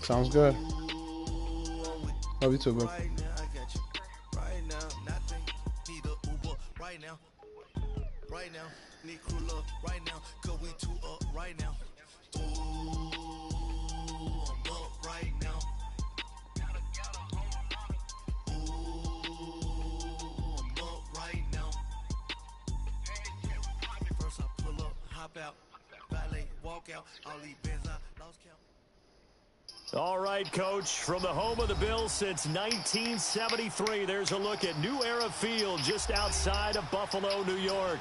Sounds good. Love you too, bro. All right, Coach, from the home of the Bills since 1973, there's a look at New Era Field just outside of Buffalo, New York.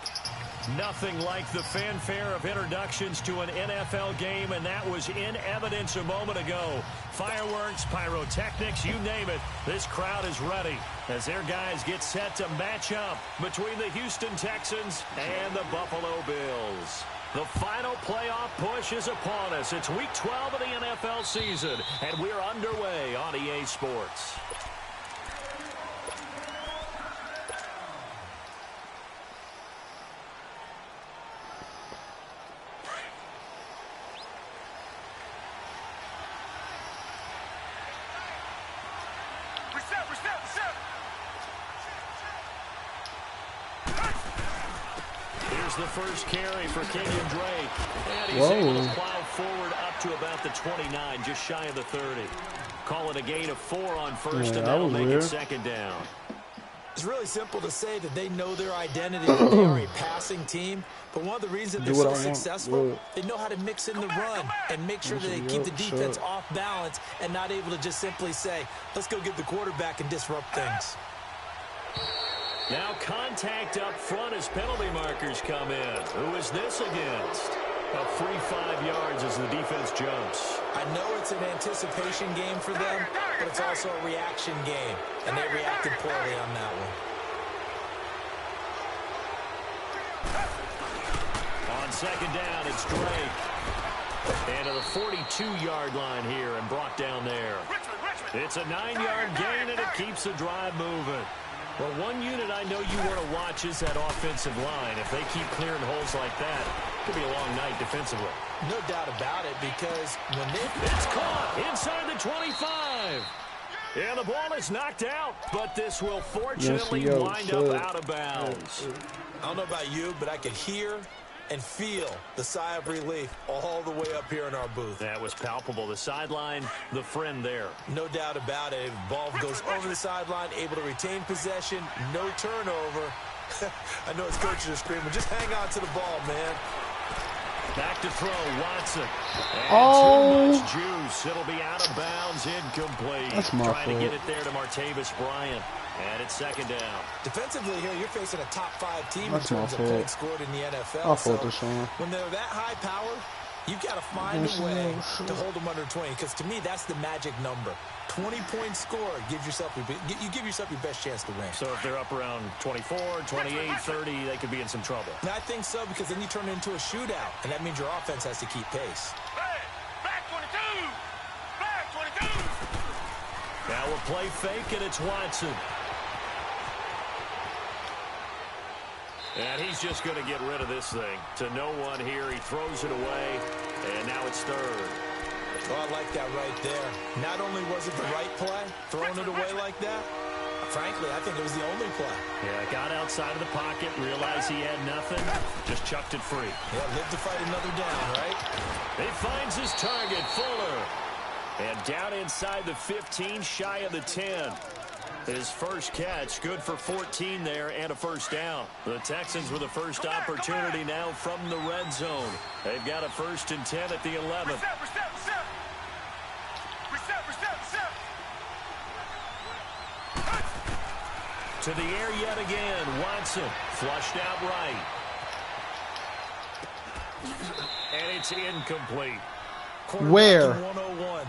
Nothing like the fanfare of introductions to an NFL game, and that was in evidence a moment ago. Fireworks, pyrotechnics, you name it, this crowd is ready as their guys get set to match up between the Houston Texans and the Buffalo Bills. The final playoff push is upon us. It's Week 12 of the NFL season, and we're underway on EA Sports. The first carry for Kenyon Drake. And he's able to plow forward up to about the 29, just shy of the 30. Call it a gain of 4 on first, and that'll make it second down. It's really simple to say that they know their identity, that they are a passing team. But one of the reasons they're so successful, they know how to mix in the run and make sure that they keep the defense off balance and not able to just simply say, let's go get the quarterback and disrupt things. Now contact up front as penalty markers come in. Who is this against? A free 5 yards as the defense jumps. I know it's an anticipation game for them, but it's also a reaction game, and they reacted poorly on that one. On second down, it's Drake. And to the 42-yard line here and brought down there. It's a 9-yard gain, and it keeps the drive moving. Well, one unit I know you want to watch is that offensive line. If they keep clearing holes like that, it could be a long night defensively. No doubt about it, because when they... It's caught inside the 25. And the ball is knocked out, but this will fortunately wind up out of bounds. I don't know about you, but I could hear and feel the sigh of relief all the way up here in our booth. That was palpable. The sideline, the friend there. No doubt about it. Ball goes over the sideline, able to retain possession, no turnover. I know his coaches are screaming, just hang on to the ball, man. Back to throw, Watson. And too much juice. It'll be out of bounds, incomplete. That's my Trying fault. to get it there to Martavis Bryant. And it's second down. Defensively here, you're facing a top-5 team in terms of points scored in the NFL. When they're that high-powered, you've got to find a way to hold them under 20. Because to me, that's the magic number. 20-point score gives yourself you give yourself your best chance to win. So if they're up around 24, 28, 30, they could be in some trouble. And I think so, because then you turn it into a shootout, and that means your offense has to keep pace. Hey, back 22! Back 22! Now we'll play fake, and it's Watson. And he's just going to get rid of this thing. To no one here, he throws it away, and now it's third. Oh, I like that right there. Not only was it the right play, throwing it away like that, frankly, I think it was the only play. Yeah, got outside of the pocket, realized he had nothing, just chucked it free. Yeah, live to fight another down, right? He finds his target, Fuller. And down inside the 15, shy of the 10. His first catch, good for 14 there and a first down. The Texans with a first opportunity now from the red zone. They've got a 1st and 10 at the 11th. To the air yet again. Watson flushed out right. And it's incomplete. Where? 101.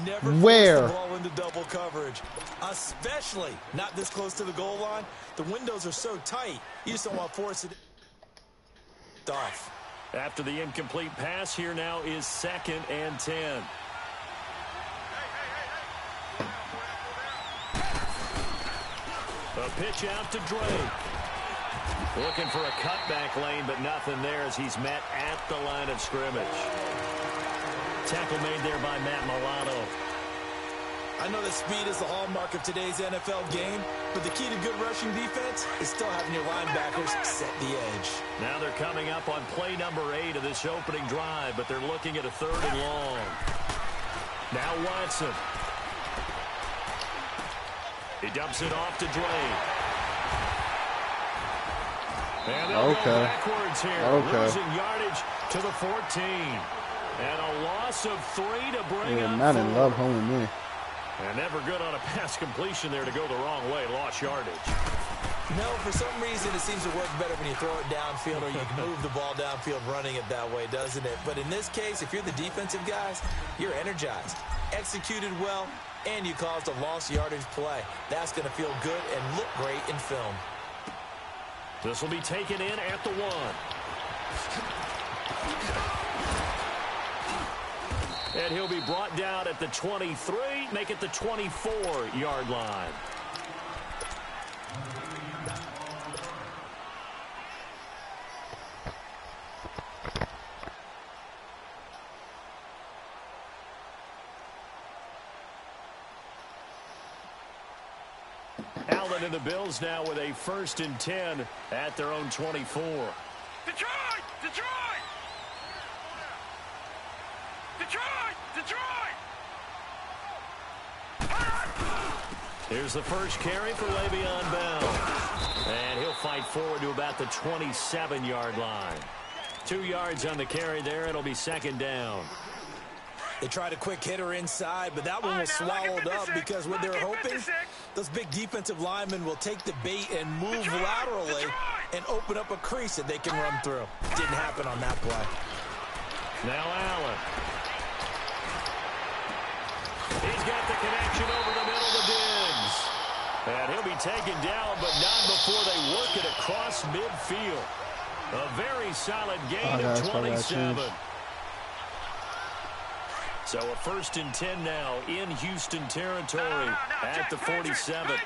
Never Where? force the ball into double coverage, especially not this close to the goal line. The windows are so tight, you just don't want to force it off. After the incomplete pass, here now is 2nd and 10. A pitch out to Drake. Looking for a cutback lane, but nothing there as he's met at the line of scrimmage. Tackle made there by Matt Milano. I know that speed is the hallmark of today's NFL game, but the key to good rushing defense is still having your linebackers set the edge. Now they're coming up on play number 8 of this opening drive, but they're looking at a 3rd and long. Now Watson. He dumps it off to Drake. And they'll go backwards here, losing yardage to the 14. And a loss of 3 to bring up Madden 4. love homing me. And never good on a pass completion there to go the wrong way. Lost yardage. No, for some reason it seems to work better when you throw it downfield or you can move the ball downfield running it that way, doesn't it? But in this case, if you're the defensive guys, you're energized, executed well, and you caused a lost yardage play. That's going to feel good and look great in film. This will be taken in at the 1. And he'll be brought down at the 23, make it the 24-yard line. Allen and the Bills now with a 1st and 10 at their own 24. Detroit! Detroit! Detroit! Detroit! Here's the first carry for Le'Veon Bell. And he'll fight forward to about the 27-yard line. 2 yards on the carry there. It'll be 2nd down. They tried a quick hitter inside, but that one was swallowed up because what they're hoping, those big defensive linemen will take the bait and move laterally and open up a crease that they can run through. Didn't happen on that play. Now Allen. He's got the connection over the middle to Diggs. And he'll be taken down, but not before they work it across midfield. A very solid gain of 27. So a 1st and 10 now in Houston territory at the 47. All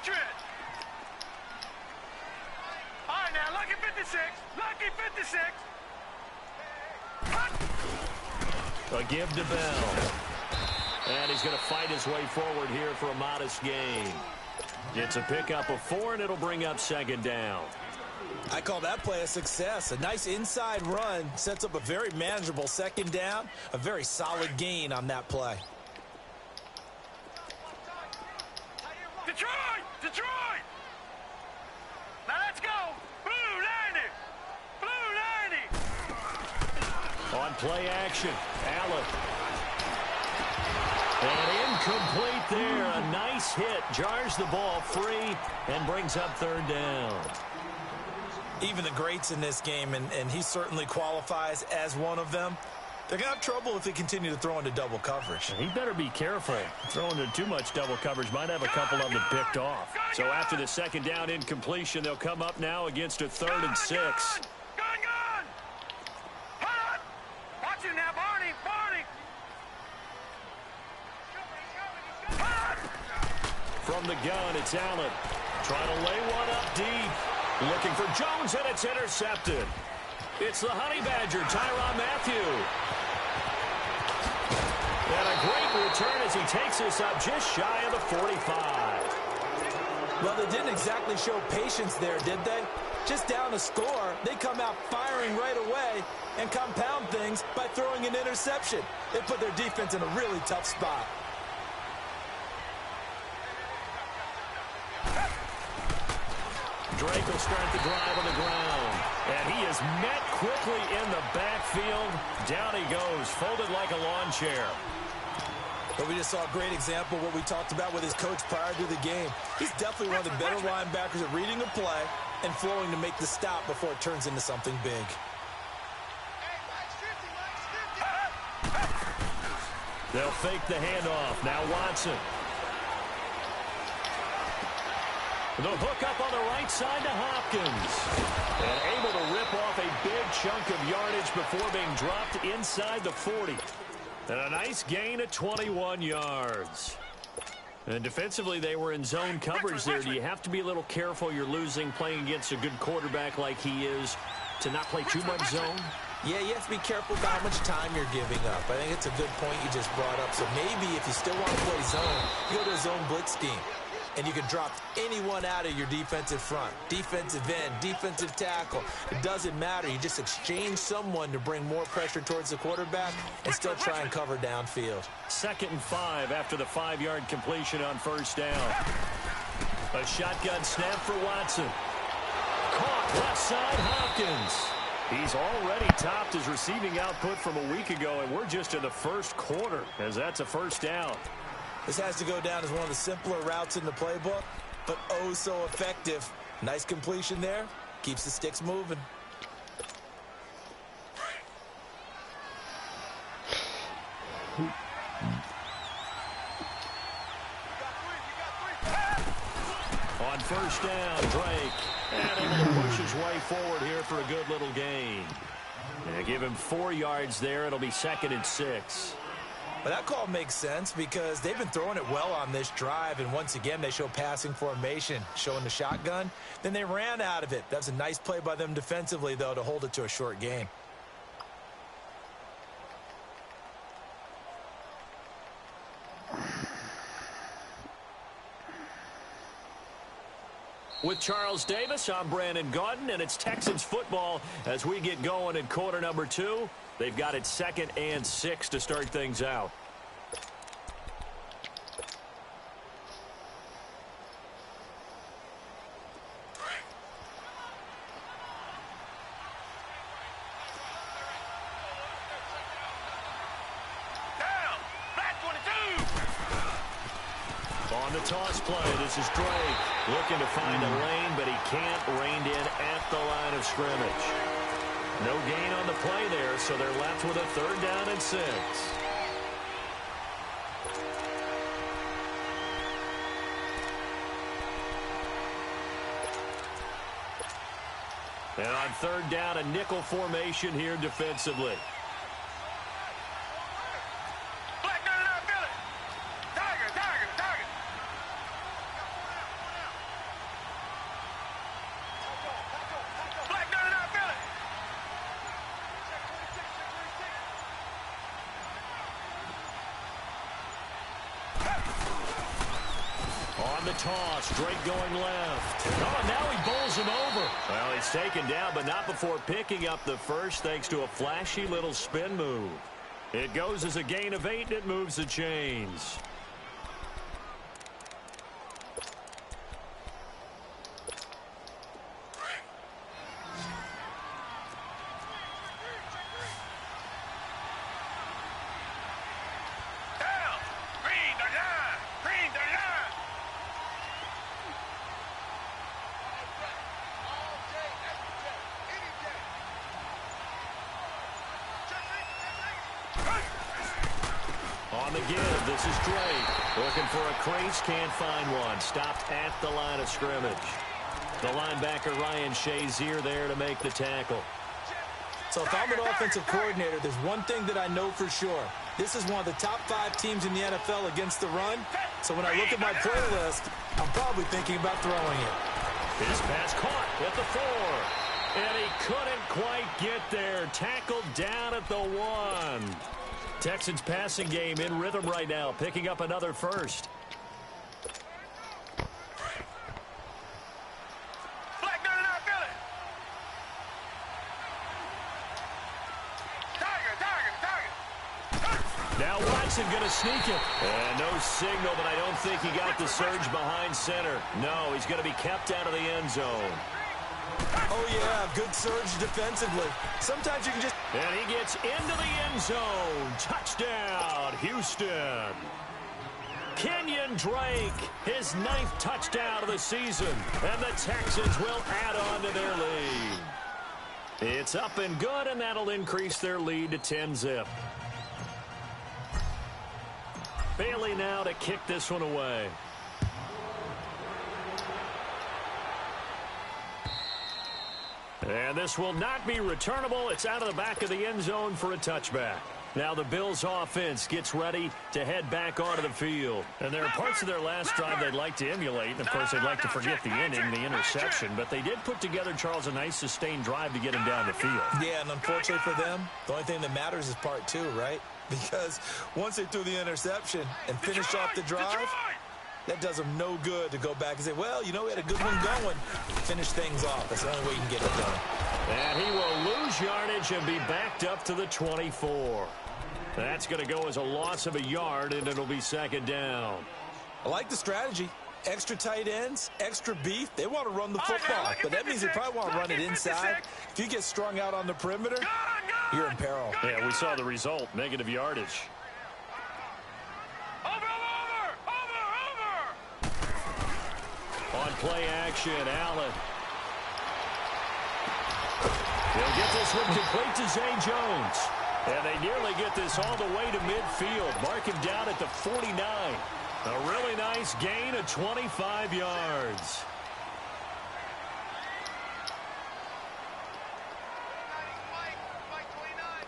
right, now, lucky 56. Lucky 56. A give to Bell. And he's going to fight his way forward here for a modest gain. It's a pickup of 4, and it'll bring up 2nd down. I call that play a success. A nice inside run sets up a very manageable 2nd down. A very solid gain on that play. Detroit! Detroit! Now let's go! Blue 90! Blue 90! On play action, Allen. And incomplete there. A nice hit. Jars the ball free and brings up 3rd down. Even the greats in this game, and he certainly qualifies as one of them, they're going to have trouble if they continue to throw into double coverage. He better be careful. Throwing into too much double coverage might have a couple of them picked off. So after the 2nd down incompletion, they'll come up now against a 3rd and 6. Gun! Hot! Watch it now, Barney! Barney! Hot! From the gun, it's Allen. Trying to lay one up deep. Looking for Jones, and it's intercepted. It's the Honey Badger, Tyrann Mathieu. And a great return as he takes us up just shy of the 45. Well, they didn't exactly show patience there, did they? Just down a score, they come out firing right away and compound things by throwing an interception. They put their defense in a really tough spot. Drake will start the drive on the ground. And he is met quickly in the backfield. Down he goes, folded like a lawn chair. But we just saw a great example of what we talked about with his coach prior to the game. He's definitely one of the better linebackers at reading a play and flowing to make the stop before it turns into something big. They'll fake the handoff. Now Watson. The hook up on the right side to Hopkins. And able to rip off a big chunk of yardage before being dropped inside the 40. And a nice gain of 21 yards. And defensively, they were in zone coverage there. Do you have to be a little careful? You're losing playing against a good quarterback like he is. to not play too much zone? Yeah, you have to be careful about how much time you're giving up. I think it's a good point you just brought up. So maybe if you still want to play zone, you go to a zone blitz scheme. And you can drop anyone out of your defensive front. Defensive end, defensive tackle. It doesn't matter. You just exchange someone to bring more pressure towards the quarterback and still try and cover downfield. 2nd and 5 after the 5-yard completion on first down. A shotgun snap for Watson. Caught left side, Hopkins. He's already topped his receiving output from a week ago, and we're just in the first quarter as that's a first down. This has to go down as one of the simpler routes in the playbook, but oh so effective. Nice completion there. Keeps the sticks moving. On first down, Drake. And able to push his way forward here for a good little gain. And give him 4 yards there. It'll be 2nd and 6. But that call makes sense because they've been throwing it well on this drive, and once again they show passing formation, showing the shotgun. Then they ran out of it. That's a nice play by them defensively, though, to hold it to a short gain. With Charles Davis, I'm Brandon Gaudin, and it's Texans football as we get going in quarter number 2. They've got it 2nd and 6 to start things out. Down. Flat 22. On the toss play, this is Drake looking to find a lane, but he can't. Reined in at the line of scrimmage. No gain on the play there, so they're left with a 3rd down and 6. And on 3rd down, a nickel formation here defensively. Black 99 Philly. Tiger, Tiger, Tiger. Black 99 Philly. On the toss, Drake going left. Oh, now he bowls him over. Well, he's taken down, but not before picking up the first thanks to a flashy little spin move. It goes as a gain of 8, and it moves the chains. Down. Green 39. Green 39. On the give, this is Drake. Looking for a crease, can't find one. Stopped at the line of scrimmage. The linebacker Ryan Shazier there to make the tackle. So if I'm an offensive coordinator, there's one thing that I know for sure. This is one of the top 5 teams in the NFL against the run. So when I look at my playlist, I'm probably thinking about throwing it. His pass caught at the 4. And he couldn't quite get there. Tackled down at the 1. Texans passing game in rhythm right now, picking up another first. Black 99 Philly. Tiger, Tiger, Tiger. Now Watson going to sneak it. And no signal, but I don't think he got the surge behind center. No, he's going to be kept out of the end zone. Oh, yeah, good surge defensively. Sometimes you can just... And he gets into the end zone. Touchdown, Houston. Kenyon Drake, his 9th touchdown of the season. And the Texans will add on to their lead. It's up and good, and that'll increase their lead to 10-zip. Bailey now to kick this one away. And this will not be returnable. It's out of the back of the end zone for a touchback. Now the Bills offense gets ready to head back onto the field. And there are parts of their last drive they'd like to emulate. And, of course, they'd like to forget the inning, the interception. But they did put together, Charles, a nice sustained drive to get him down the field. Yeah, and unfortunately for them, the only thing that matters is part two, right? Because once they threw the interception and finished off the drive, that does them no good to go back and say, well, you know, we had a good one going. Finish things off. That's the only way you can get it done. And he will lose yardage and be backed up to the 24. That's going to go as a loss of a yard, and it'll be second down. I like the strategy. Extra tight ends, extra beef. They want to run the football, but that means they probably want to run it inside. If you get strung out on the perimeter, you're in peril. Yeah, we saw the result, negative yardage. On play action, Allen. He'll get this one complete to Zay Jones. And they nearly get this all the way to midfield. Mark him down at the 49. A really nice gain of 25 yards.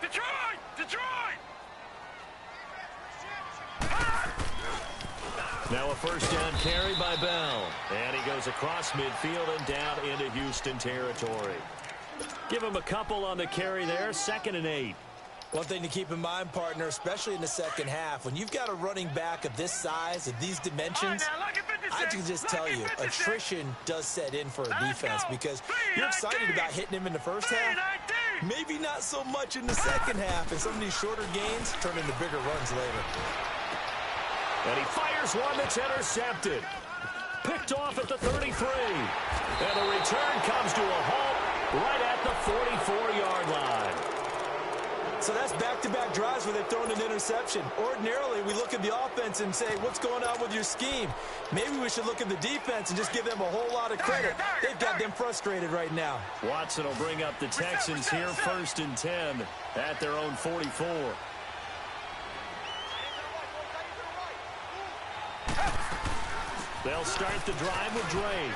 Detroit! Detroit! Now a first down carry by Bell. And he goes across midfield and down into Houston territory. Give him a couple on the carry there. 2nd and 8. One thing to keep in mind, partner, especially in the second half, when you've got a running back of this size, of these dimensions, I can just tell you, attrition does set in for a defense because you're excited about hitting him in the first half. Maybe not so much in the second half, and some of these shorter gains turn into bigger runs later. And he fires one that's intercepted. Picked off at the 33. And the return comes to a halt right at the 44-yard line. So that's back-to-back drives where they've thrown an interception. Ordinarily, we look at the offense and say, what's going on with your scheme? Maybe we should look at the defense and just give them a whole lot of credit. They've got them frustrated right now. Watson will bring up the Texans here, 1st and 10 at their own 44. They'll start the drive with Drake.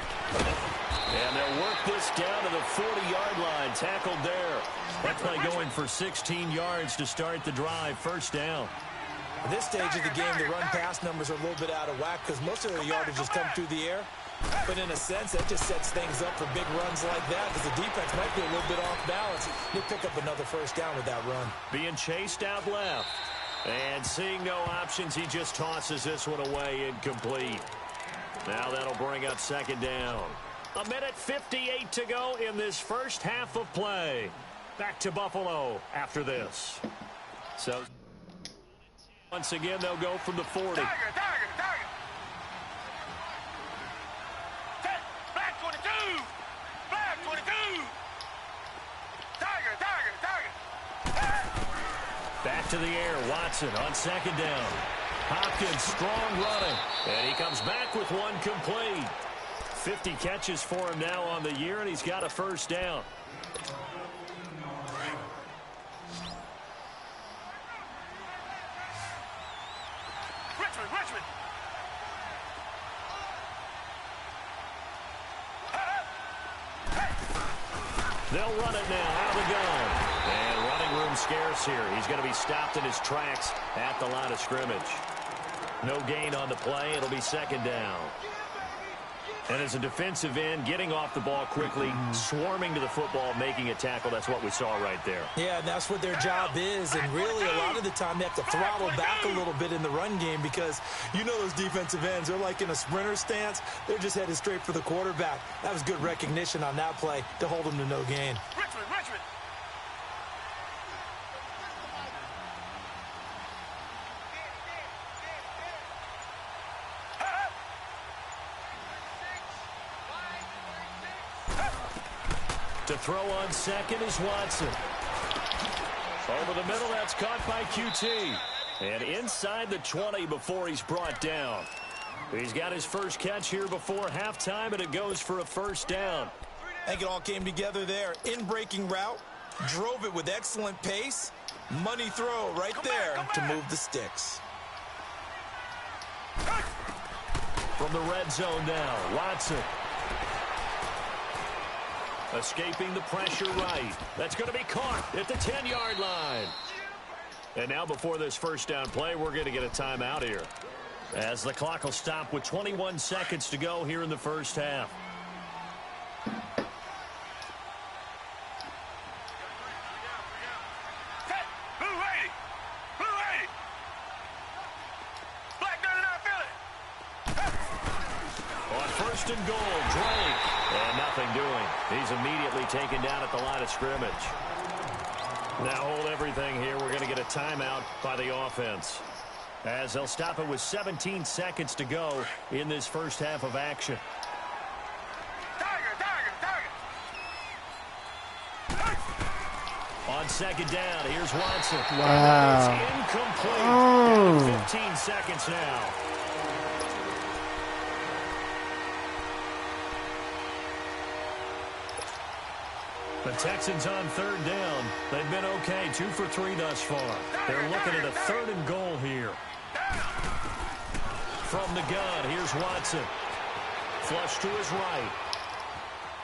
And they'll work this down to the 40-yard line, tackled there. That play going for 16 yards to start the drive, 1st down. At this stage of the game, the run-pass numbers are a little bit out of whack because most of their yardage has come through the air. But in a sense, that just sets things up for big runs like that because the defense might be a little bit off balance. They pick up another 1st down with that run. Being chased out left. And seeing no options, he just tosses this one away incomplete. Now that'll bring up 2nd down. 1:58 to go in this first half of play. Back to Buffalo after this. So, once again, they'll go from the 40. Tiger. Black 22. Black 22. Tiger. Back to the air. Watson on 2nd down. Hopkins strong running. And he comes back with one complete. 50 catches for him now on the year, and he's got a 1st down. Richmond. They'll run it now out of the gun. And running room scarce here. He's going to be stopped in his tracks at the line of scrimmage. No gain on the play. It'll be 2nd down. And as a defensive end, getting off the ball quickly, swarming to the football, making a tackle, that's what we saw right there. Yeah, and that's what their job is. And really, a lot of the time, they have to throttle back a little bit in the run game because you know those defensive ends, they're like in a sprinter stance. They're just headed straight for the quarterback. That was good recognition on that play to hold them to no gain. Richmond. To throw on 2nd is Watson. Over the middle, that's caught by QT. And inside the 20 before he's brought down. He's got his first catch here before halftime, and it goes for a 1st down. I think it all came together there. In-breaking route, drove it with excellent pace. Money throw right there to move the sticks. From the red zone now, Watson. Escaping the pressure right. That's going to be caught at the 10-yard line. And now before this first down play, we're going to get a timeout here, as the clock will stop with 21 seconds to go here in the first half. First and goal, Drake. And nothing doing. He's immediately taken down at the line of scrimmage. Now hold everything here. We're going to get a timeout by the offense, as they'll stop it with 17 seconds to go in this first half of action. On second down, here's Watson. Wow. It's incomplete. Down to 15 seconds now. The Texans on third down. They've been okay, 2 for 3 thus far. They're looking at a third and goal here. From the gun, here's Watson. Flush to his right.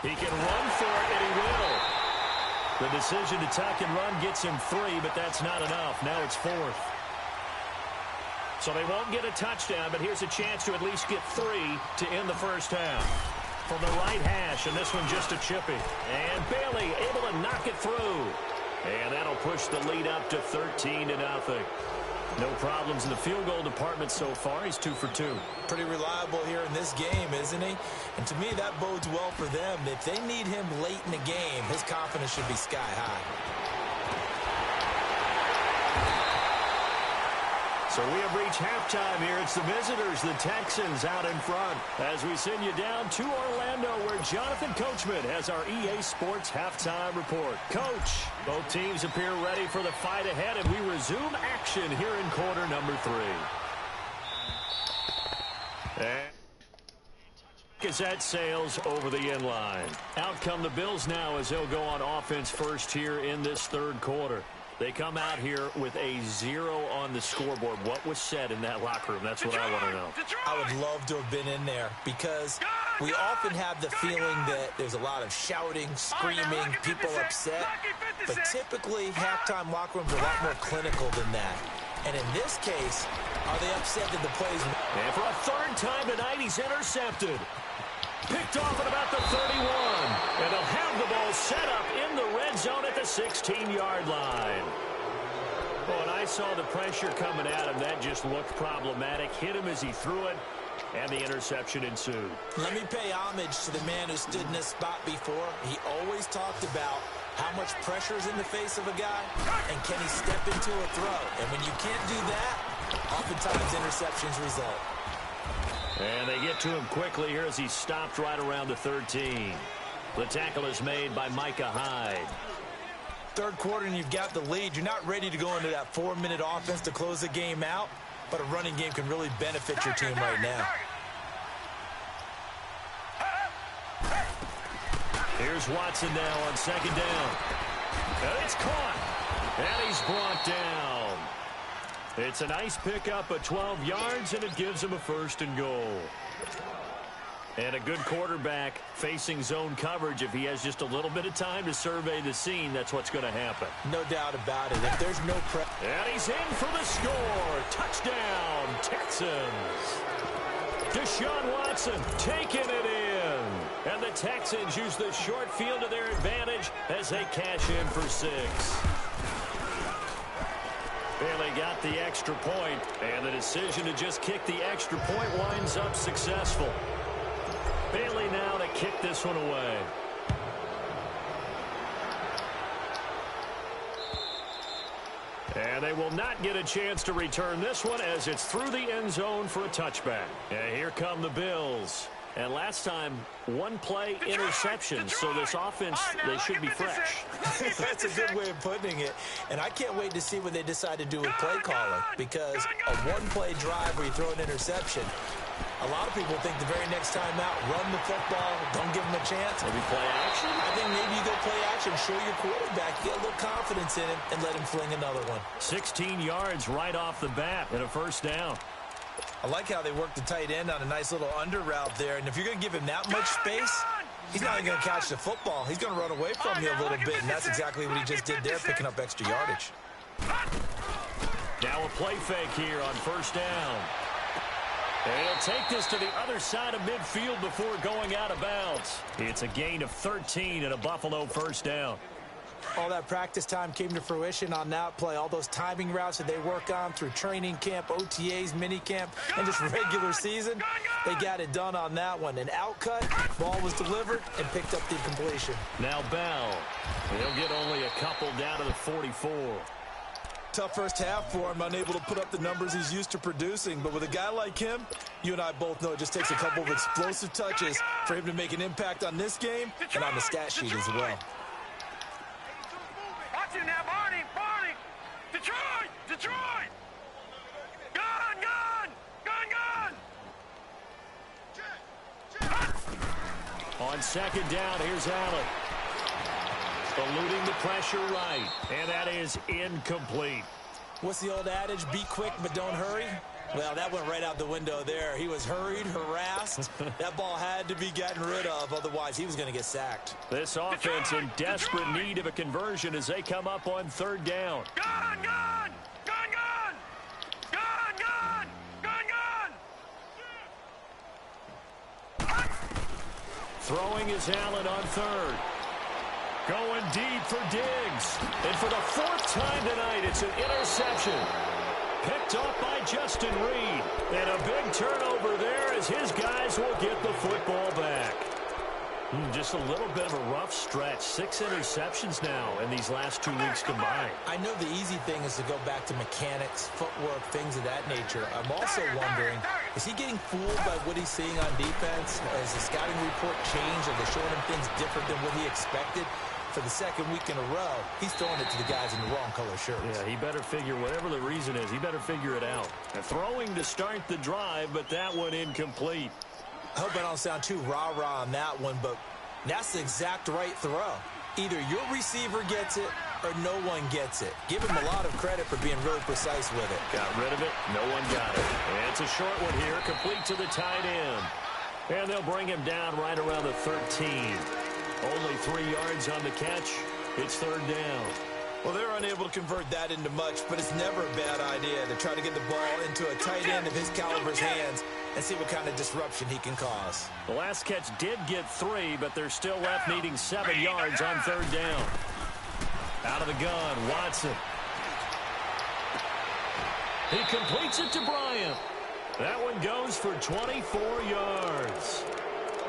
He can run for it, and he will. The decision to tuck and run gets him 3, but that's not enough. Now it's 4th. So they won't get a touchdown, but here's a chance to at least get 3 to end the first half. From the right hash, and this one just a chippy. And Bailey able to knock it through. And that'll push the lead up to 13-0. No problems in the field goal department so far. He's 2 for 2. Pretty reliable here in this game, isn't he? And to me, that bodes well for them. If they need him late in the game, his confidence should be sky high. So we have reached halftime here. It's the visitors, the Texans, out in front, as we send you down to Orlando, where Jonathan Coachman has our EA Sports halftime report. Coach, both teams appear ready for the fight ahead, and we resume action here in quarter number 3. And as that sails over the end line. Out come the Bills now, as they'll go on offense first here in this third quarter. They come out here with a 0 on the scoreboard. What was said in that locker room? That's what I want to know. I would love to have been in there, because we often have the feeling that there's a lot of shouting, screaming, people upset. But typically, halftime locker rooms are a lot more clinical than that. And in this case, are they upset that the plays... And for a third time tonight, he's intercepted. Picked off at about the 31. And they'll have the ball set up in the red zone at the 16-yard line. Oh, and I saw the pressure coming at him. That just looked problematic. Hit him as he threw it, and the interception ensued. Let me pay homage to the man who stood in this spot before. He always talked about how much pressure is in the face of a guy, and can he step into a throw. And when you can't do that, oftentimes interceptions result. And they get to him quickly here as he's stopped right around the 13. The tackle is made by Micah Hyde. Third quarter and you've got the lead. You're not ready to go into that 4-minute offense to close the game out, but a running game can really benefit your team right now. Here's Watson now on second down. And it's caught. And he's brought down. It's a nice pickup of 12 yards, and it gives him a first and goal. And a good quarterback facing zone coverage. If he has just a little bit of time to survey the scene, that's what's going to happen. No doubt about it. If there's no pressure. And he's in for the score. Touchdown, Texans. Deshaun Watson taking it in. And the Texans use the short field to their advantage as they cash in for 6. Bailey got the extra point, and the decision to just kick the extra point winds up successful. Bailey now to kick this one away. And they will not get a chance to return this one, as it's through the end zone for a touchback. And here come the Bills. And last time, 1 play interception, so this offense, they should be fresh. That's a good way of putting it. And I can't wait to see what they decide to do with play calling, because a 1-play drive where you throw an interception, a lot of people think the very next time out, run the football, don't give them a chance. Maybe play action? I think maybe you go play action, show your quarterback, get a little confidence in him, and let him fling another one. 16 yards right off the bat and a first down. I like how they work the tight end on a nice little under route there. And if you're going to give him that much space, he's not even going to catch the football. He's going to run away from you a little bit, and that's exactly what he just did there, picking up extra yardage. Now a play fake here on first down. And he'll take this to the other side of midfield before going out of bounds. It's a gain of 13 and a Buffalo first down. All that practice time came to fruition on that play. All those timing routes that they work on through training camp, OTAs, minicamp, and just regular season, they got it done on that one. An outcut, ball was delivered, and picked up the completion. Now Bell. He'll get only a couple down to the 44. Tough first half for him, unable to put up the numbers he's used to producing. But with a guy like him, you and I both know it just takes a couple of explosive touches for him to make an impact on this game and on the stat sheet as well. Watch it now, Barney, Barney. Detroit, Detroit. Gun, gun, gun, gun. On second down, here's Allen. Eluding the pressure right, and that is incomplete. What's the old adage? Be quick, but don't hurry. Well, that went right out the window there. He was hurried, harassed. That ball had to be gotten rid of, otherwise he was going to get sacked. This offense in desperate need of a conversion as they come up on third down. Gun, gun, gun, gun. Gun, gun, gun, gun. Throwing is Allen on third. Going deep for Diggs. And for the fourth time tonight, it's an interception. Picked off by Justin Reed. And a big turnover there as his guys will get the football back. Just a little bit of a rough stretch. 6 interceptions now in these last 2 weeks combined. I know the easy thing is to go back to mechanics, footwork, things of that nature. I'm also wondering, is he getting fooled by what he's seeing on defense? Has the scouting report changed? Are they showing him things different than what he expected? For the second week in a row, he's throwing it to the guys in the wrong color shirts. Yeah, he better figure, whatever the reason is, he better figure it out. And throwing to start the drive, but that one incomplete. I hope I don't sound too rah-rah on that one, but that's the exact right throw. Either your receiver gets it or no one gets it. Give him a lot of credit for being really precise with it. Got rid of it. No one got it. And it's a short one here, complete to the tight end. And they'll bring him down right around the 13. Only 3 yards on the catch. It's third down. Well, they're unable to convert that into much, but it's never a bad idea to try to get the ball into a tight end of his caliber's hands and see what kind of disruption he can cause. The last catch did get 3, but they're still left needing 7 yards on third down. Out of the gun, Watson. He completes it to Bryant. That one goes for 24 yards.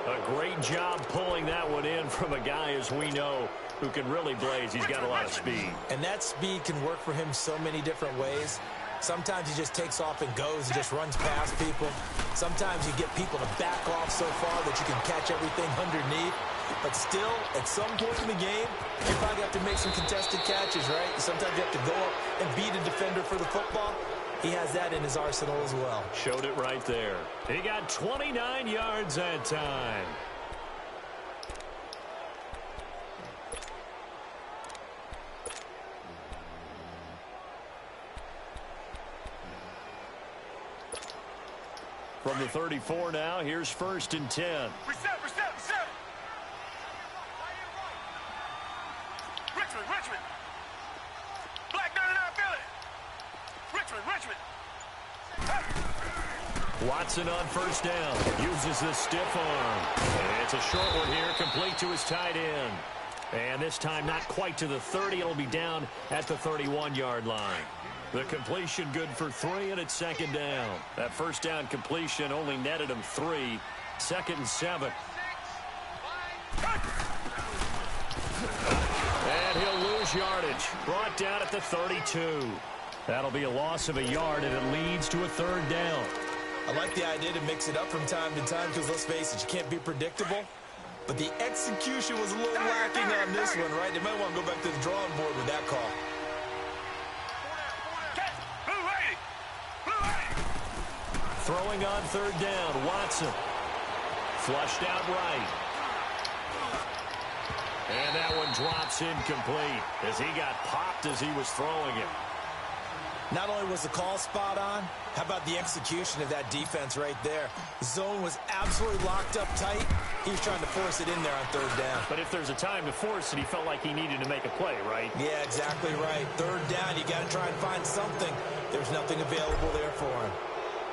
A great job pulling that one in from a guy, as we know, who can really blaze. He's got a lot of speed. And that speed can work for him so many different ways. Sometimes he just takes off and goes and just runs past people. Sometimes you get people to back off so far that you can catch everything underneath. But still, at some point in the game, you probably have to make some contested catches, right? Sometimes you have to go up and beat a defender for the football. He has that in his arsenal as well. Showed it right there. He got 29 yards that time. From the 34 now, here's first and 10. Reset. Richmond. Black 99 Philly. Richmond. Watson on first down. Uses the stiff arm. And it's a short one here, complete to his tight end. And this time not quite to the 30. It'll be down at the 31-yard line. The completion good for 3, and it's second down. That first down completion only netted him 3. Second and 7. And he'll lose yardage. Brought down at the 32. That'll be a loss of a yard, and it leads to a third down. I like the idea to mix it up from time to time because, let's face it, you can't be predictable. But the execution was a little lacking on this one, right? They might want to go back to the drawing board with that call. Throwing on third down, Watson. Flushed out right. And that one drops incomplete as he got popped as he was throwing it. Not only was the call spot on, how about the execution of that defense right there? Zone was absolutely locked up tight. He was trying to force it in there on third down. But if there's a time to force it, he felt like he needed to make a play, right? Yeah, exactly right. Third down, you got to try and find something. There's nothing available there for him.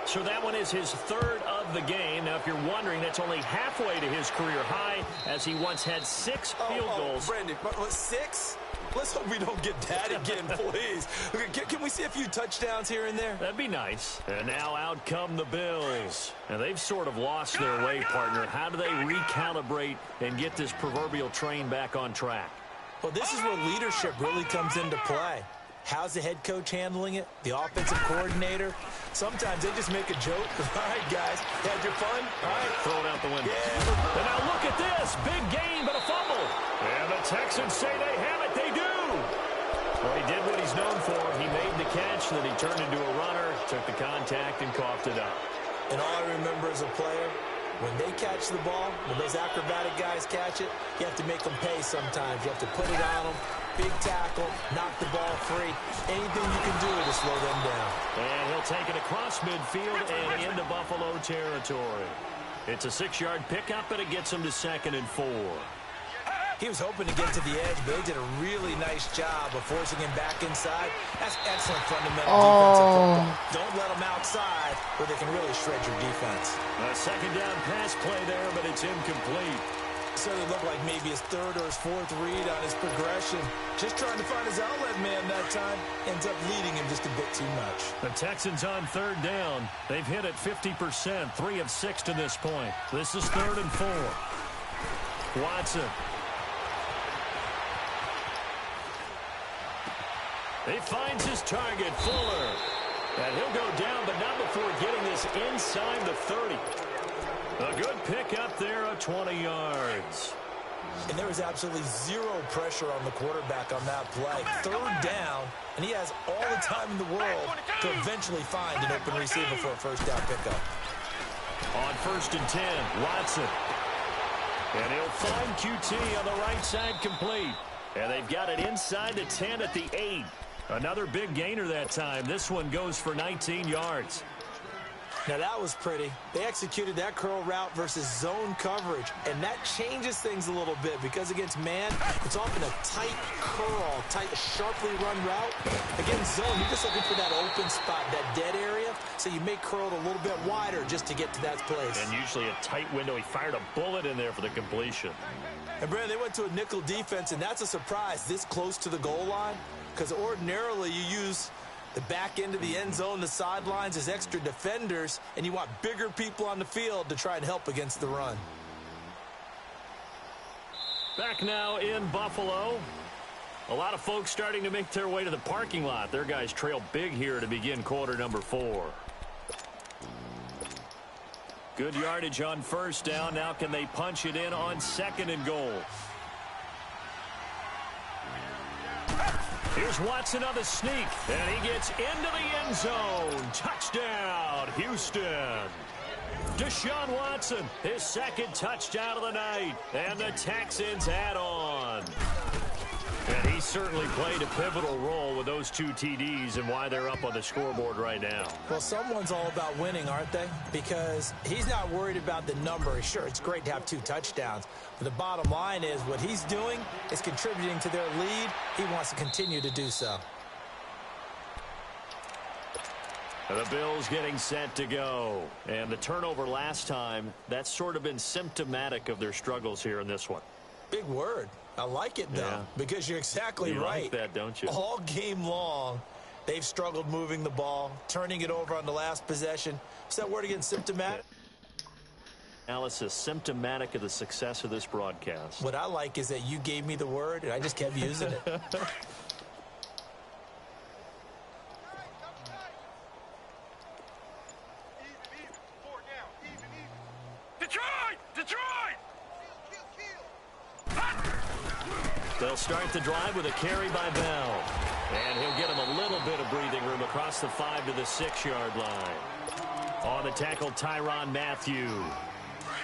So that one is his third of the game. Now, if you're wondering, that's only halfway to his career high, as he once had 6 field goals. Brandon, 6? Let's hope we don't get that again, please. Can we see a few touchdowns here and there? That'd be nice. And now out come the Bills. And they've sort of lost their way, partner. How do they recalibrate and get this proverbial train back on track? Well, this is where leadership really comes into play. How's the head coach handling it? The offensive coordinator? Sometimes they just make a joke. All right, guys, had your fun? All right, throw it out the window. Yeah. And now look at this. Big gain, but a fumble. And the Texans say they have it. They do. Well, he did what he's known for. He made the catch, then he turned into a runner, took the contact, and coughed it up. And all I remember as a player, when they catch the ball, when those acrobatic guys catch it, you have to make them pay sometimes. You have to put it on them. Big tackle, knock the ball free. Anything you can do to slow them down. And he'll take it across midfield and into Buffalo territory. It's a 6-yard pickup, and it gets him to 2nd and 4. He was hoping to get to the edge, but they did a really nice job of forcing him back inside. That's excellent fundamental defensive football. Don't let them outside where they can really shred your defense. A 2nd down pass play there, but it's incomplete. So it looked like maybe his 3rd or his 4th read on his progression. Just trying to find his outlet man that time. Ends up leading him just a bit too much. The Texans on 3rd down. They've hit it 50%, 3 of 6 to this point. This is 3rd and 4. Watson. He finds his target, Fuller. And he'll go down, but not before getting this inside the 30. A good pickup there of 20 yards. And there was absolutely zero pressure on the quarterback on that play. 3rd down, and he has all the time in the world to eventually find an open receiver for a 1st down pickup. On 1st and 10, Watson. And he'll find QT on the right side complete. And they've got it inside the 10 at the 8. Another big gainer that time. This one goes for 19 yards. Now that was pretty. They executed that curl route versus zone coverage, and that changes things a little bit because against man, it's often a tight curl, tight, sharply run route. Against zone, you're just looking for that open spot, that dead area, so you may curl it a little bit wider just to get to that place. And usually a tight window. He fired a bullet in there for the completion. And Brandon, they went to a nickel defense, and that's a surprise this close to the goal line because ordinarily you use the back end of the end zone, the sidelines as extra defenders, and you want bigger people on the field to try and help against the run. Back now in Buffalo. A lot of folks starting to make their way to the parking lot. Their guys trail big here to begin quarter number 4. Good yardage on 1st down. Now can they punch it in on 2nd and goal? Here's Watson on the sneak, and he gets into the end zone. Touchdown, Houston. Deshaun Watson, his 2nd touchdown of the night, and the Texans add on. And he certainly played a pivotal role with those 2 TDs and why they're up on the scoreboard right now. Well, someone's all about winning, aren't they? Because he's not worried about the number. Sure, it's great to have 2 touchdowns. But the bottom line is what he's doing is contributing to their lead. He wants to continue to do so. The Bills getting set to go. And the turnover last time, that's sort of been symptomatic of their struggles here in this one. Big word. I like it, though, because you're exactly right. You like that, don't you? All game long, they've struggled moving the ball, turning it over on the last possession. What's that word again, symptomatic? Analysis symptomatic of the success of this broadcast. What I like is that you gave me the word, and I just kept using it. They'll start the drive with a carry by Bell. And he'll get him a little bit of breathing room across the 5 to the 6-yard line. On the tackle, Tyrann Mathieu.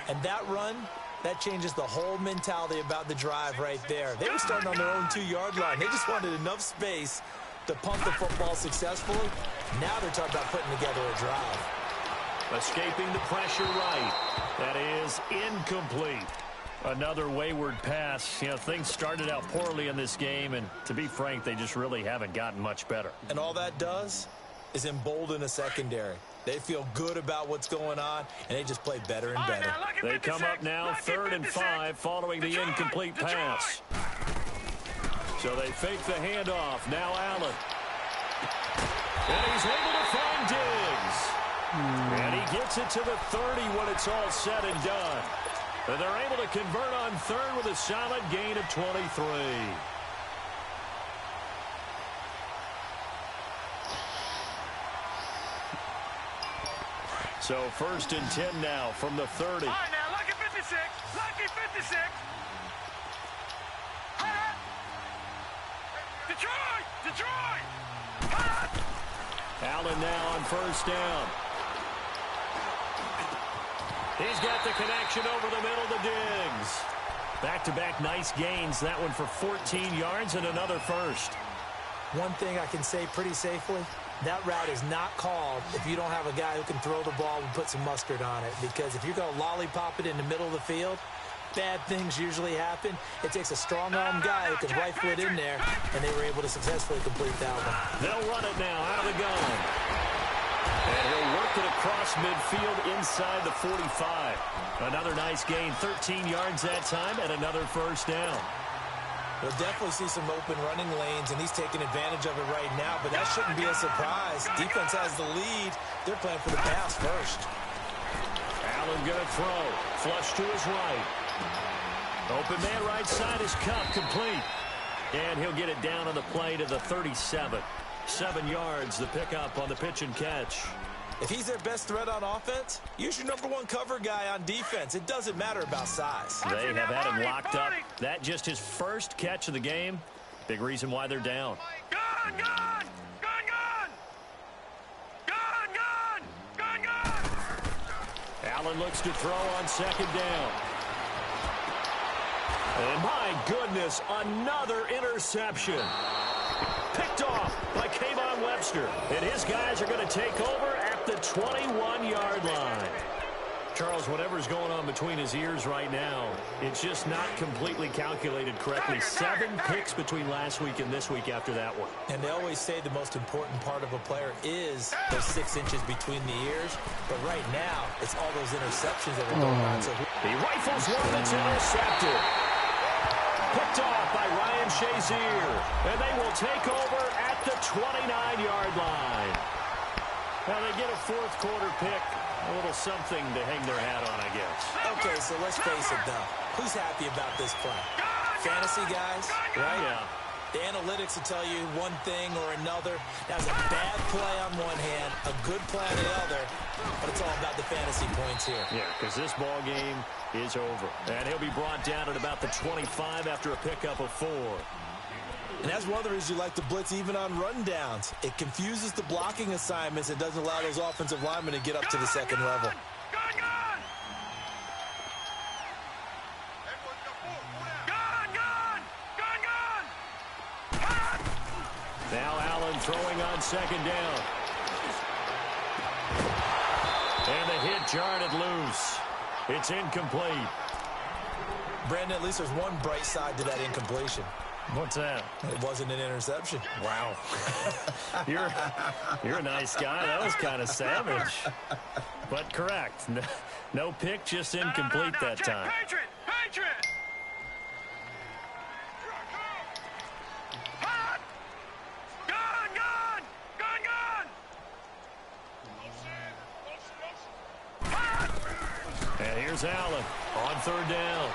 And that run, that changes the whole mentality about the drive right there. They were starting on their own 2-yard line. They just wanted enough space to punt the football successfully. Now they're talking about putting together a drive. Escaping the pressure right. That is incomplete. Another wayward pass. You know, things started out poorly in this game, and to be frank, they just really haven't gotten much better. And all that does is embolden a secondary. They feel good about what's going on, and they just play better and better. They come up now 3rd and 5 following the incomplete pass. So they fake the handoff. Now Allen. And he's able to find Diggs. And he gets it to the 30 when it's all said and done. And they're able to convert on 3rd with a solid gain of 23. So 1st and 10 now from the 30. All right, now, lucky 56. Lucky 56. Detroit! Detroit! Allen now on 1st down. He's got the connection over the middle to Diggs. Back-to-back nice gains. That one for 14 yards and another first. One thing I can say pretty safely, that route is not called if you don't have a guy who can throw the ball and put some mustard on it. Because if you're going to lollipop it in the middle of the field, bad things usually happen. It takes a strong-arm guy who can rifle it in there, and they were able to successfully complete that one. They'll run it now out of the gun. And he'll work it across midfield inside the 45. Another nice gain, 13 yards that time, and another first down. We'll definitely see some open running lanes, and he's taking advantage of it right now, but that shouldn't be a surprise. Defense has the lead. They're playing for the pass first. Allen going to throw. Flush to his right. Open man right side is Cup, complete. And he'll get it down on the play to the 37. 7 yards, the pickup on the pitch and catch. If he's their best threat on offense, use your #1 cover guy on defense. It doesn't matter about size. They have had him locked up. That just his first catch of the game. Big reason why they're down. Gun, gun! Gun, gun! Gun, gun! Gun, gun! Allen looks to throw on 2nd down. And my goodness, another interception. Picked off by Kayvon Webster. And his guys are going to take over at the 21-yard line. Charles, whatever's going on between his ears right now, it's just not completely calculated correctly. 7 picks between last week and this week after that one. And they always say the most important part of a player is those 6 inches between the ears. But right now, it's all those interceptions that are going on. So he rifles one that's intercepted. Picked off by Ryan Shazier. And they will take over at the 29-yard line. Now they get a 4th quarter pick. A little something to hang their hat on, I guess. Okay, so let's face it, though. Who's happy about this play? Fantasy guys, right? Yeah. The analytics will tell you one thing or another. That's a bad play on one hand, a good play on the other, but it's all about the fantasy points here. Yeah, because this ball game is over. And he'll be brought down at about the 25 after a pickup of 4. And that's one of the reasons you like to blitz even on rundowns. It confuses the blocking assignments and doesn't allow those offensive linemen to get up to the second level. Gun, gun! Gun, gun! Gun, gun! Now Allen throwing on 2nd down. And the hit jarred loose. It's incomplete. Brandon, at least there's one bright side to that incompletion. What's that? It wasn't an interception. Wow. You're a nice guy. That was kind of savage. But correct. No pick, just incomplete that time. Patriot! Patriot! Hot! Gun, gun! Gun, gun! Hot! And here's Allen on 3rd down.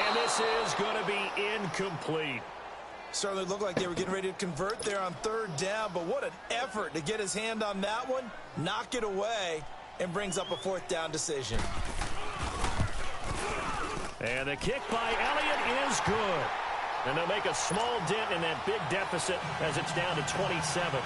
And this is going to be incomplete. Certainly looked like they were getting ready to convert there on 3rd down, but what an effort to get his hand on that one, knock it away, and brings up a 4th down decision. And the kick by Elliott is good. And they'll make a small dent in that big deficit as it's down to 27.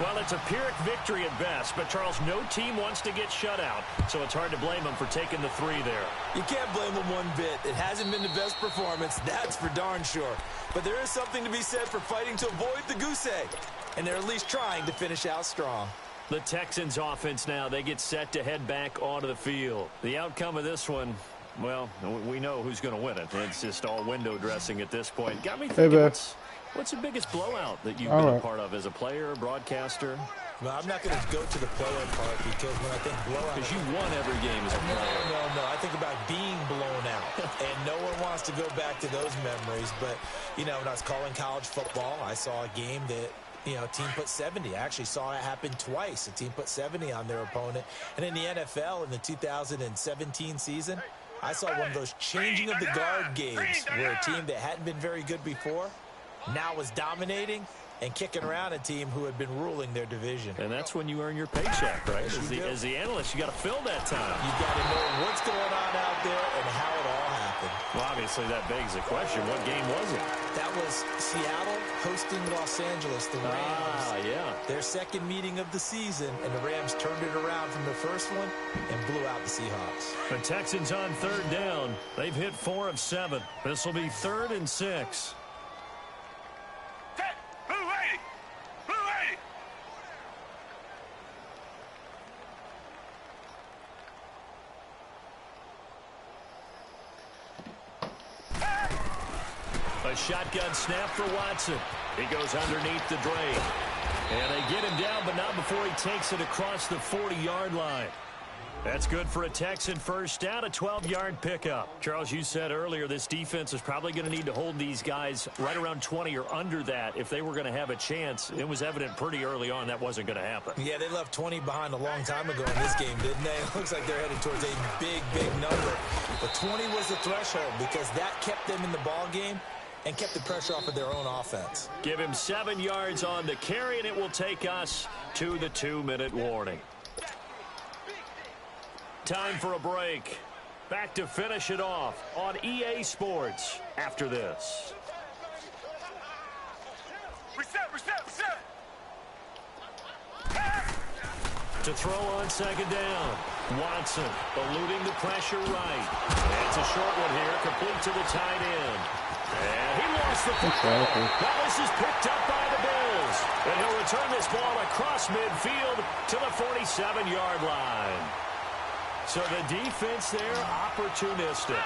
Well, it's a Pyrrhic victory at best, but, Charles, no team wants to get shut out, so it's hard to blame them for taking the 3 there. You can't blame them one bit. It hasn't been the best performance, that's for darn sure. But there is something to be said for fighting to avoid the goose egg, and they're at least trying to finish out strong. The Texans offense now, they get set to head back onto the field. The outcome of this one, well, we know who's going to win it. It's just all window dressing at this point. Got me thinking, what's the biggest blowout that you've been a part of as a player, broadcaster? Well, I'm not going to go to the player part because when I think blowout... Because you won every game as a player. No. I think about being blown out. And no one wants to go back to those memories. But, you know, when I was calling college football, I saw a game that, you know, a team put 70. I actually saw it happen twice. A team put 70 on their opponent. And in the NFL, in the 2017 season, I saw one of those changing of the guard games where a team that hadn't been very good before now was dominating and kicking around a team who had been ruling their division. And that's when you earn your paycheck, right? As the analyst, you got to fill that time. You got to know what's going on out there and how it all happened. Well, obviously, that begs the question, what game was it? That was Seattle hosting Los Angeles, the Rams. Yeah. Their second meeting of the season, and the Rams turned it around from the first one and blew out the Seahawks. The Texans on 3rd down. They've hit 4 of 7. This will be 3rd and 6. A shotgun snap for Watson. He goes underneath the drape. And they get him down, but not before he takes it across the 40-yard line. That's good for a Texan first down, a 12-yard pickup. Charles, you said earlier this defense is probably going to need to hold these guys right around 20 or under that if they were going to have a chance. It was evident pretty early on that wasn't going to happen. Yeah, they left 20 behind a long time ago in this game, didn't they? It looks like they're headed towards a big, big number. But 20 was the threshold because that kept them in the ball game and kept the pressure off of their own offense. Give him 7 yards on the carry, and it will take us to the 2-minute warning. Time for a break. Back to finish it off on EA Sports after this. Reset. To throw on 2nd down. Watson eluding the pressure right. That's a short one here, complete to the tight end. And he lost the football. Now this is picked up by the Bills. And he'll return this ball across midfield to the 47-yard line. So the defense there, opportunistic.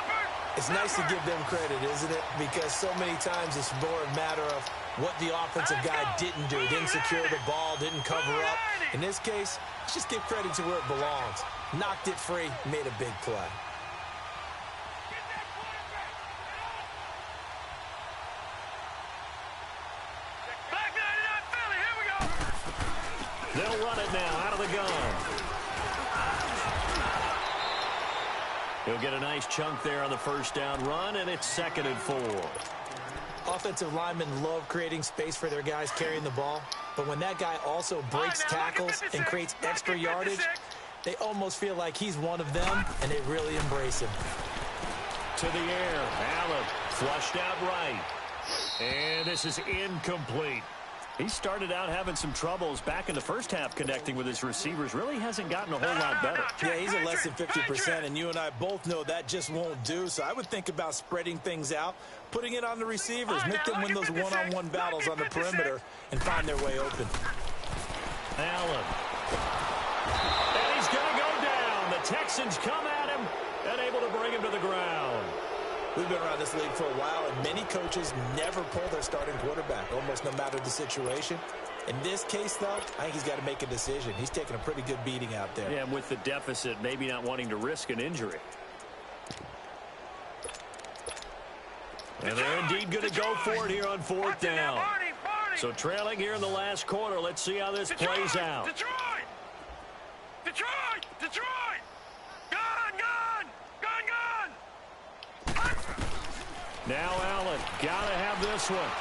It's nice to give them credit, isn't it? Because so many times it's more a matter of what the offensive guy didn't do. Didn't secure the ball, didn't cover up. In this case, let's just give credit to where it belongs. Knocked it free, made a big play. They'll run it now out of the gun. He'll get a nice chunk there on the first down run, and it's 2nd and 4. Offensive linemen love creating space for their guys carrying the ball, but when that guy also breaks tackles and creates extra yardage, they almost feel like he's one of them, and they really embrace him. To the air, Allen flushed out right, and this is incomplete. He started out having some troubles back in the first half connecting with his receivers. Really hasn't gotten a whole lot better. Yeah, he's at less than 50%, and you and I both know that just won't do. So I would think about spreading things out, putting it on the receivers, make them win those one-on-one battles on the perimeter, and find their way open. Allen. And he's going to go down. The Texans come at him and able to bring him to the ground. We've been around this league for a while, and many coaches never pull their starting quarterback, almost no matter the situation. In this case, though, I think he's got to make a decision. He's taking a pretty good beating out there. Yeah, and with the deficit, maybe not wanting to risk an injury. And they're indeed going to go for it here on 4th down. So trailing here in the last quarter, let's see how this plays out. Detroit! Now Allen, gotta have this one.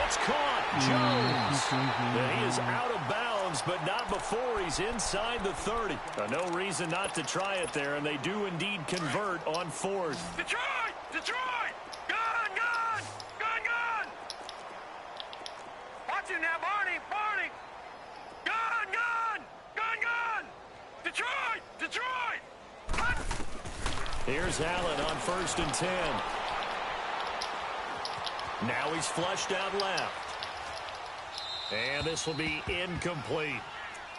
It's caught. Jones. And he is out of bounds, but not before he's inside the 30. No reason not to try it there, and they do indeed convert on 4th. Detroit! Gun! Here's Allen on 1st and 10. Now he's flushed out left. And this will be incomplete.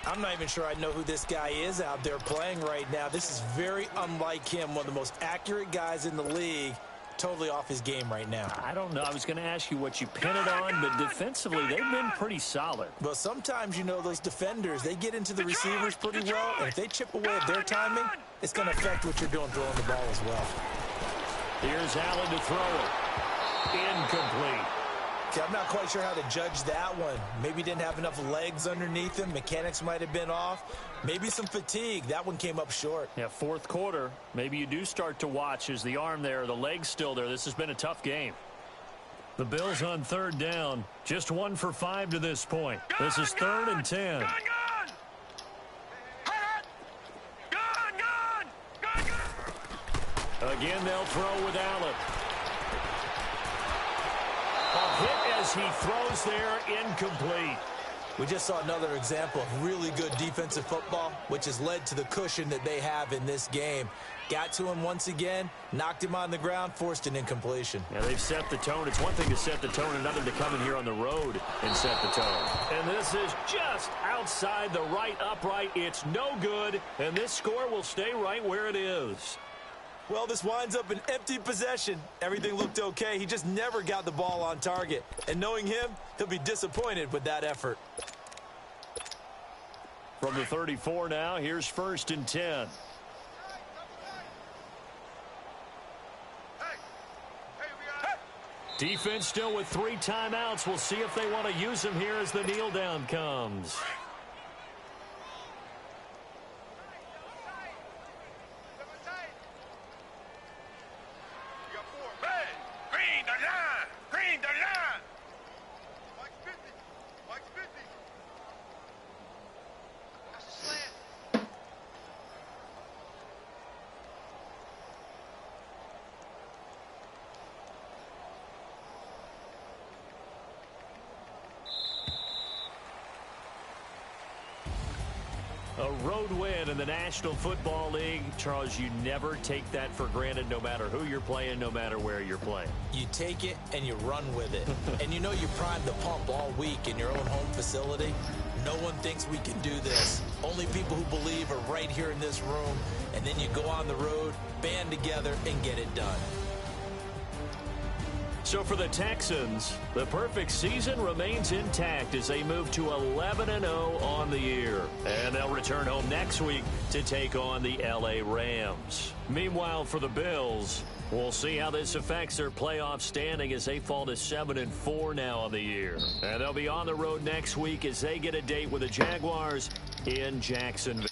I'm not even sure I know who this guy is out there playing right now. This is very unlike him, one of the most accurate guys in the league. Totally off his game right now. I don't know. I was going to ask you what you pin it on, but defensively, they've been pretty solid. Well, sometimes, you know, those defenders, they get into the receivers pretty well, and if they chip away at their timing, it's going to affect what you're doing throwing the ball as well. Here's Allen to throw it. Incomplete. Okay, I'm not quite sure how to judge that one. Maybe didn't have enough legs underneath him. Mechanics might have been off. Maybe some fatigue. That one came up short. Yeah, fourth quarter. Maybe you do start to watch as the arm there, the leg's still there. This has been a tough game. The Bills on 3rd down. Just 1 for 5 to this point. This is 3rd and 10. Again, they'll throw with Allen. A hit as he throws there, incomplete. We just saw another example of really good defensive football, which has led to the cushion that they have in this game. Got to him once again, knocked him on the ground, forced an incompletion. Yeah, they've set the tone. It's one thing to set the tone, another to come in here on the road and set the tone. And this is just outside the right upright. It's no good, and this score will stay right where it is. Well, this winds up an empty possession. Everything looked okay. He just never got the ball on target. And knowing him, he'll be disappointed with that effort. From the 34 now, here's 1st and 10. Defense still with 3 timeouts. We'll see if they want to use them here as the kneel down comes. A road win in the National Football League. Charles, you never take that for granted no matter who you're playing, no matter where you're playing. You take it and you run with it. And you know you primed the pump all week in your own home facility. No one thinks we can do this. Only people who believe are right here in this room. And then you go on the road, band together, and get it done. So for the Texans, the perfect season remains intact as they move to 11-0 on the year. And they'll return home next week to take on the LA Rams. Meanwhile, for the Bills, we'll see how this affects their playoff standing as they fall to 7-4 now on the year. And they'll be on the road next week as they get a date with the Jaguars in Jacksonville.